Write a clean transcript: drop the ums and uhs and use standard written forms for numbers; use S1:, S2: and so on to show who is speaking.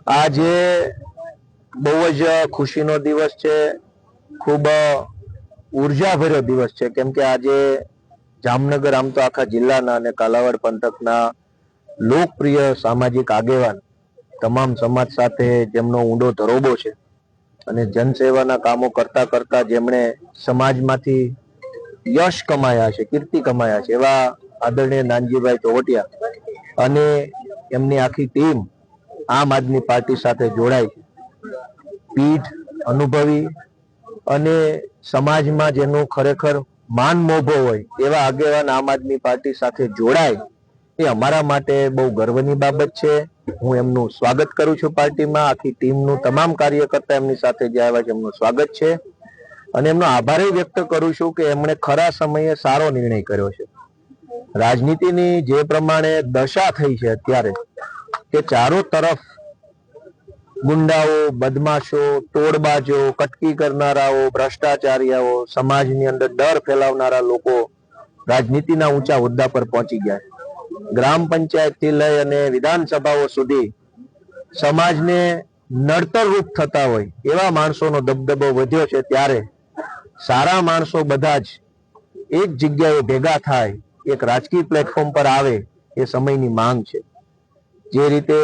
S1: આજે બહુ જ ખુશીનો દિવસ છે, ખૂબ ઉર્જાભર્યો દિવસ છે, કેમ કે આજે જામનગર આમ તો આખા જિલ્લાના અને કાલાવાડ પંથકના લોકપ્રિય સામાજિક આગેવાન તમામ સમાજ સાથે જેમનો ઊંડો ધરોબો છે અને જનસેવાના કામો કરતા કરતા જેમણે સમાજમાંથી યશ કમાયા છે, કીર્તિ કમાયા છે, એવા આદરણીય નાનજીભાઈ ચોવટિયા અને એમની આખી ટીમ આમ આદમી પાર્ટી સાથે જોડાઈ પીઠ અનુભવી અને સમાજમાં જેનું ખરેખર માન મોભો હોય એવા આગેવાન આમ આદમી પાર્ટી સાથે જોડાય એ અમારા માટે બહુ ગર્વની બાબત છે। હું એમનું સ્વાગત કરું છું પાર્ટીમાં, આખી ટીમનું તમામ કાર્યકર્તા એમની સાથે જે આવ્યા છે એમનું સ્વાગત છે અને એમનો આભાર વ્યક્ત કરું છું કે એમણે ખરા સમયે સારો નિર્ણય કર્યો છે। રાજનીતિની જે પ્રમાણે દશા થઈ છે અત્યારે કે ચારો તરફ ગુંડાઓ, બદમાશો, તોડબાજો, કટકી કરનારાઓ, ભ્રષ્ટાચારીઓ, સમાજની અંદર ડર ફેલાવનારા લોકો રાજનીતિના ઊંચા હોદ્દા પર પહોંચી ગયા છે। ગ્રામ પંચાયત થી લઈ અને વિધાનસભાઓ સુધી સમાજને નડતર રૂપ થતા હોય એવા માણસોનો દબદબો વધ્યો છે, ત્યારે સારા માણસો બધા જ એક જગ્યાએ ભેગા થાય, એક રાજકીય પ્લેટફોર્મ પર આવે એ સમયની માંગ છે। જે રીતે